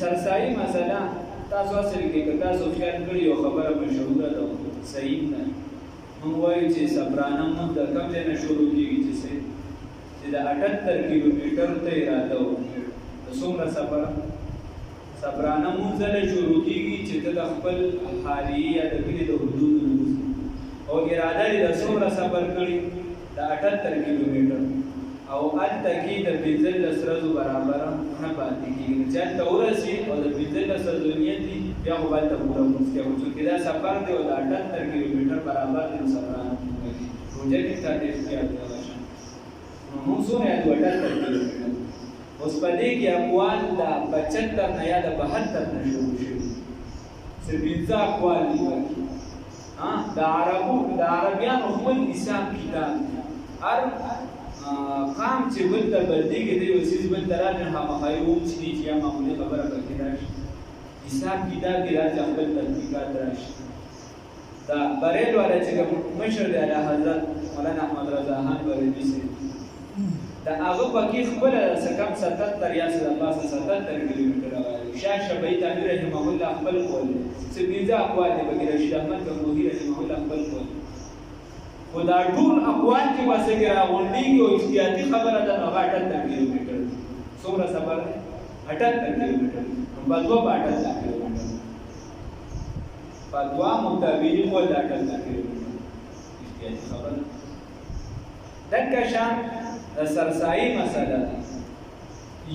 سرسایي مسله تاسو اصل کې که تاسو خیال کړی یو خبره مشهوره ده صحیح نه موږ وایو چې صبرانه موږ د کوم ځای نه شروع کېږي چې د 78 کیلومتر ته اراده وکړو د څومره صبرانه موږ ځله شروع کېږي چې ته د خپل حالیې یا د کلي د حدودو نه او اراده یې د څومره صبر کړي د 78 کیلومتر او هلته کې د 15 ورځو برابره نه پاتې کېږي چې هلته ورسي او د 15 ورځو نیت دي بیا خو به هلته پوره لمونځ کوي چونکې دا سفر دی او د 78 کیلومتر برابر دی نو صبرانه روژه کې ستا ډېر احتیاط دی هغه شان نو موږ څومره یاد 78 کیلومتر اوس په دې کې اقوال د 75 نه یا د 72 نه شروع شوي څه 15 اقوال دي د عربیانو خپل حساب کتاب هر قام چې بل ته بدلېږي دی یو څیز بل ته راځي خامخا یې وچلي چې یا معمولي خبره پکې راشي حساب کتاب کې راځي خپل تحقیقات راشي دا بریل والا چې مشر دی اعلی حضرت مولانا احمد رضا خان بریلي صاحب د هغه پکې خپله څه کم 77 یا 77 کیلومتره وایي شاه شفیعي تعمیر رحمه الله خپل قول څه 15 اقوال دي پکې رشید احمد ګنگوهي رحمه الله خپل قول خو دا ټول اقوال چې بس کې راغونډېږي او احتیاطي خبره ده نو 78 کیلومتر څومره سفر دی 78 کیلومتر بدوا 78 کیلومتر بدوا متابعین قول 78 کیلومتر احتیاطي خبره دغه شان د سرسایي مسله ده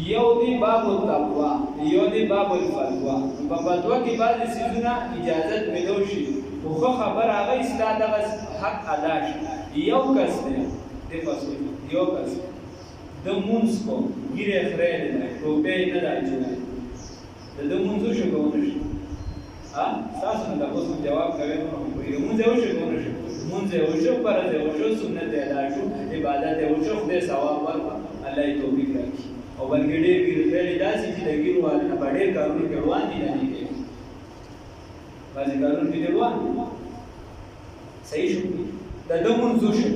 یو دی باب التقوا یو دی باب الفتوا په فتوا کې بعضې څیزونه اجازت ملو شي خو ښه خبر هغه ستا دغه حق ادا شي یو کس دی د فصل یو کس د مونځ کو ګیرې خرې دی ټوپۍ نه ده اچولی د مونځ وشو که ونه شي ستاسو نه تاسو جواب کوئ نو مونځ یې وشو که ونه شي مونځ یې وشو فرض یې وشو سنت یې ادا شو عبادت یې وشو خدای ثواب ورکړه الله یې توفیق راکړي او بلکې ډېر ګیرې داسې چې د ګیرو والو نه په ډېر کارونو کې روان دي نه دي کوي بعضې کارونو کې دې روان دي صحیح شو د ده مونځ وشو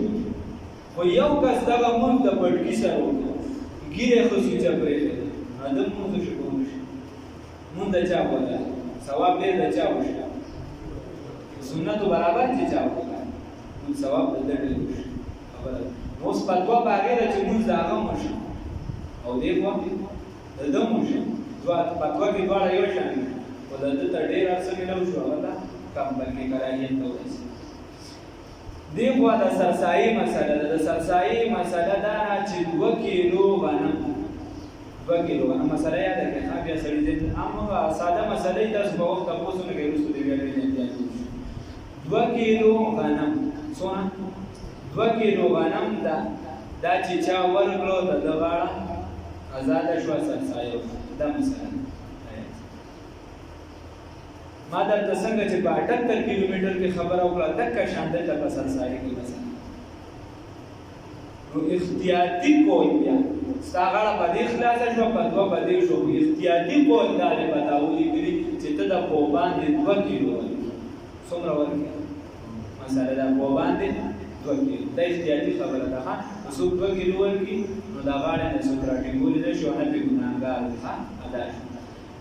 خو یو کس دغه مونځ د پټکي سره وکړه ګیرې ښه سوچه پرېښوده نو ده مونځ وشو که ونه شي مونځ د چا وکړه ثواب ډېر د چا وشو سنتو برابر چې چا وکړه مونځ ثواب د ده ډېر وشو خبره ده نو اوس فتوا په هغې ده چې مونځ د هغه وشو او دې خوا د ده وشو فتوا کې دواړه یو شان دي خو د ده ته ډېر هر څه ملو شو هغه ته کم بلکې کراهیت ته ورسېد دې خوا د سرسایي مسله ده د سرسایي مسله دا چې 2 کیلو غنم 2 کیلو غنم مسله یاده کړئ بیا سړي ذهن هغه ساده مسله یې تاسو په وخت تپوس نه کوي وروسته دې بیا ډېر احتیاط وشي 2 کیلو غنم څونه 2 کیلو غنم دا چې چا ورکړو د ده غاړه ازاده شوه سرسایه دا مسله ما درته څنګه چې په 78 کیلومتر کې خبره وکړه دکه شان دلته په سرسایه کې مثلا نو احتیاطي کول بیا ستا غاړه په دې خلاصه شوه فتوا په دې شو احتیاطي کول دا دې پتا ولیکلي چې ته د پو باندې 2 کیلو ورکړي څومره ورکړي مثلا د پو باندې 2 کیلو دا احتیاطي خبره ده څوک 2 کیلو ورکړي نو دا غاړه نه څوک راټینګولې ده شو نه پې ګناهګار دی ادا شو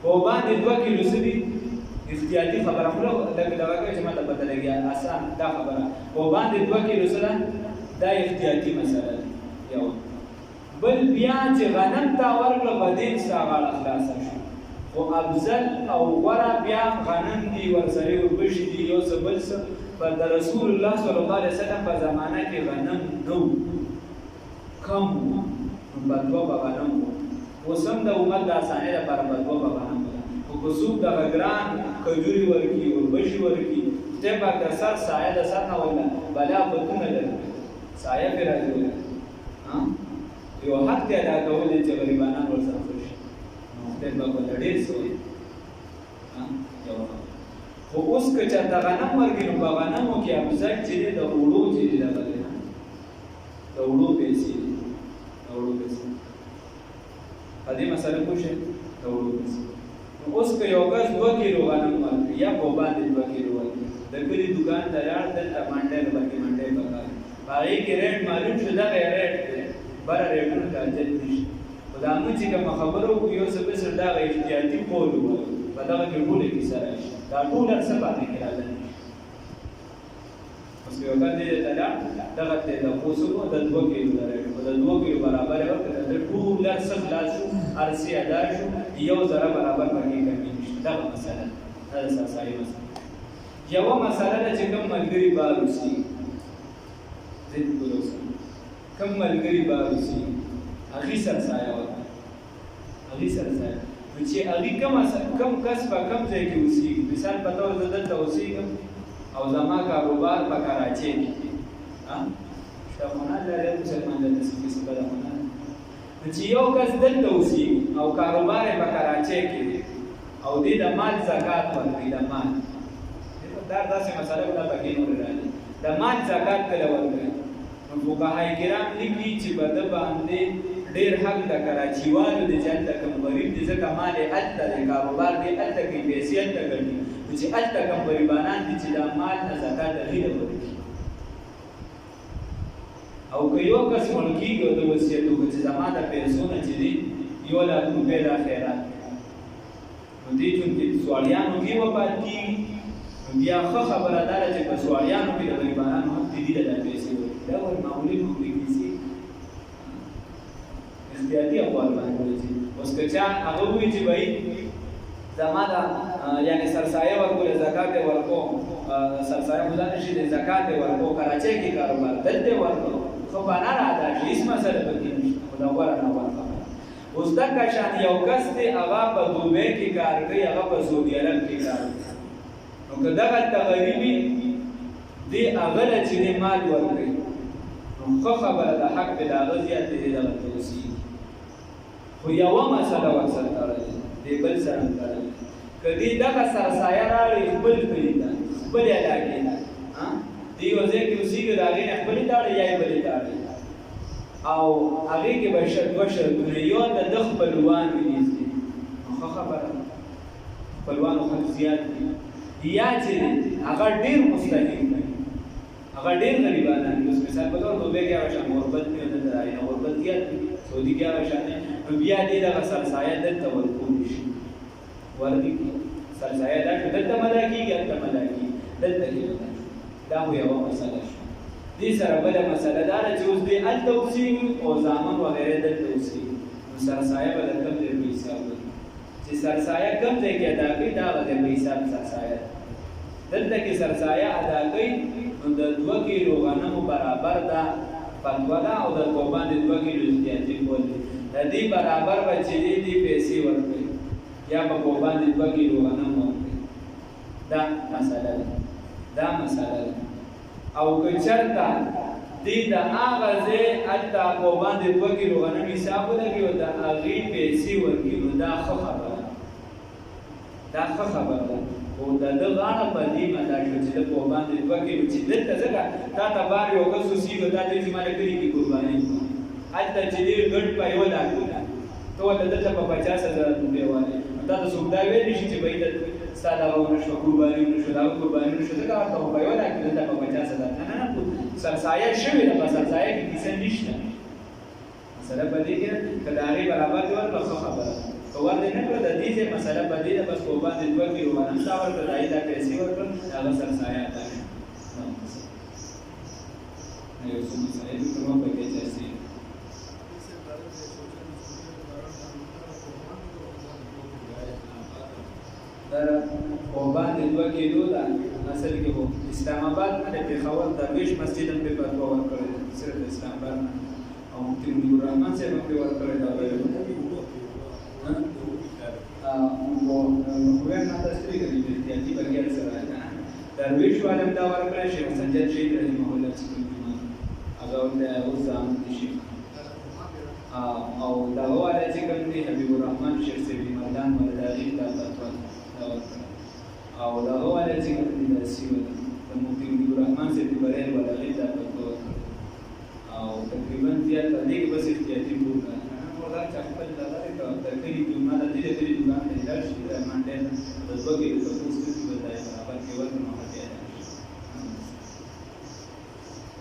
پو باندې 2 کیلو څه دي احتیاطي خبره خو لکه دغه کوي چې ماته پته لګي آسان دا خبره پو باندې 2 کیلو سره دا احتیاطي مسله ده یو بل بیا چې غنم تا ورکړه په دې ستا غاړه خلاصه شو خو افضل او غوره بیا غنم دي ورسره وربشي دي یو څه بل څه پر د رسول الله صلی الله علیه وسلم په زمانه کې غنم نو کم بدوا په غنم اوس هم د امت د اسانۍ لپاره بدوا په غنم خو که څوک دغه ګران کجوري ورکړي وربشي ورکړي ته به د سر سایه د سر نه ولا بلا بدونه لري سایه پرې راځي یو حق دی ادا کول چې غریبانان ورسره خوشي نو خدای به ورته ډېر څه وایي خو اوس که چېرته غنم ورکړي نو په غنمو کې افضل چې دی د اوړو چې دی دغه دی د اوړو پیسې دي د اوړو پیسې په دې مسله پوه شئ د اوړو پیسې نو اوس که یو کس 2 کیلو غنم ورکړي یا په باندې 2 کیلو ورکړي د کلي دوکان ته لاړ دلته منډی بلکې منډی پکار په هغې کې ریټ معلوم شو دغه ریټ دی بره ریټونو ته حاجت نشته دا موږ چې کوم خبرو یو څه به سره دا احتیاطي قول وو په دغه کې ټول کې سره دا ټول څه باندې کېدل اوس یو باندې دا دغه ته د پوسو د 2 کیلو لري په 2 کیلو برابر وخت د ټول څه خلاص شو ارسي ادا شو یو ذره برابر باندې کمی نشته دا مثلا دا اساسي مسله یو مسله چې کوم ملګری باروسی زید ګلوس کوم ملګری باروسی هغه سرسایه وته هغه سرسایه چې هغه کم کس په کم ځای کې اوسېږي مثال په تور زه دلته اوسېږم او زما کاروبار په کراچۍ کې شتمنان لري مسلمان د تسبیح سبحانه چې یو کس دلته اوسېږي او کاروبار په کراچۍ کې او دې د مال زکات ورکړي د مال دا داسې مسله ولا پکې نه راځي د مال زکات کله ورکړي نو فقهای کرام لیکي چې بد باندې ډېر حق د کراچیوالو د جنت کم غریب دي ځکه مال الته د کاروبار دی الته کې پیسې الته ګټي چې الته کم غریبانان دي چې د مال نه زکات غیر ورکړي او که یو کس ملکیږي د وصیت وکړي چې زما د پیسو نه چې دي 1 لک روپۍ د خیرات نو دې چونکې سوالیانو کې وفات کېږي بیا ښه خبره دا ده چې په سوالیانو کې د غریبانو هم دي د پیسې ورکړي دا ور معمولي کیسې احتیاطي اقوال باندې وایي اوس که چا هغه وایي چې بھائی زما دا یعنی سرسایه ورکول زکات ورکو سرسایه خدا نشي د زکات ورکو کراچۍ کې کاروبار دلته ورکو خو باندې راځي هیڅ مسله پکې نشته خدا ورا نه ورکو اوس دا کشان یو کس دی هغه په دوبۍ کې کار کوي هغه په سعودي عرب کې کار کوي نو که دغه غریبي دی هغه چې مال ورکړي نو خبره د حق د هغه زیات دی دغه توصیه خو یو مسله ورسره تړلې دی بل سره تړلې کدی دغه سرسایه راړي خپل کړي دا خپل علاقې ها دی وځي کې اوسېږي دا غي خپل تاړي یا بل تاړي او هغه کې بشر یو د خپلوان دي خو خبره خپلوان خو زیات دي یا چې هغه ډیر مستحق دي هغه ډیر غریبان دي اوس مثال په تور دوبه کې راشه غربت نه ده راځي غربت زیات سعودي کې راشه نو بیا دې د سرسایه د تورکول شي ورته سرسایه دا دلته ملاکی ګټه ملاکی دلته دا هو یو مسله شو دې سره بل مسله دا چې اوس دې التوصیل او زامن وغیرہ د توصیل سرسایه بل کم دې په حساب چې سرسایه کم ځای کې ادا کوي دا د حساب سرسایه دلته کې سرسایه ادا کوي نو د 2 کیلو غنمو برابر ده فتوا ده او د قربان د 2 کیلو زیاتې کول د دې برابر بچي دې پیسې ورکړي یا په قربان د 2 کیلو غنم ورکړي دا مسله ده او که چرته دې د هغه ځای الته قربان د 2 کیلو غنم حساب لګي او د هغې پیسې ورکړي نو دا ښه خبره او د غاړه په دې مدا شو چې د قربان د 2 کیلو چې دلته ځکه تا ته بار یو کس وسیږي دا دې زما لګري کی قرباني الته چې دې ګډ په یو لاګو ته دلته په 50,000 روپۍ وایي دا د سودا ویل شي چې بای د ساده ونه شو قرباني نشو دا قرباني نشو دا ته په یو لاګو دلته په 50,000 نه سرسایه شوی د سرسایه کې کیسه نشته مسله په دې کې کداري برابر دی ورته خبره اور دې نه کړ د دې څه مسله په دې د بس قربان د 2 کیلو غنم تا ورته دای دا پیسې ورکړ هغه سرسایه ده نو یو څه مسله دې کومه په کې ځي در قربان د 2 کیلو دا اصل کې وو اسلام آباد نه په خبر درویش مسجد په فتوا ورکړل صرف اسلام آباد او مفتی نور رحمان صاحب په ورکړل دا گوورنر تشریح کړي چې احتیاطي بګیر سره درویش والم دا ورکړل شیخ سنجد شیخ رحمه الله چې هغه د اوسام شي او دا وایي چې کوم دی حبیب الرحمن شیخ سیدی مردان ولداري دا فتوا دا ورکړل او دا وایي چې کوم دی د سیو د مفتی نور رحمان سیدی بریر ولداري دا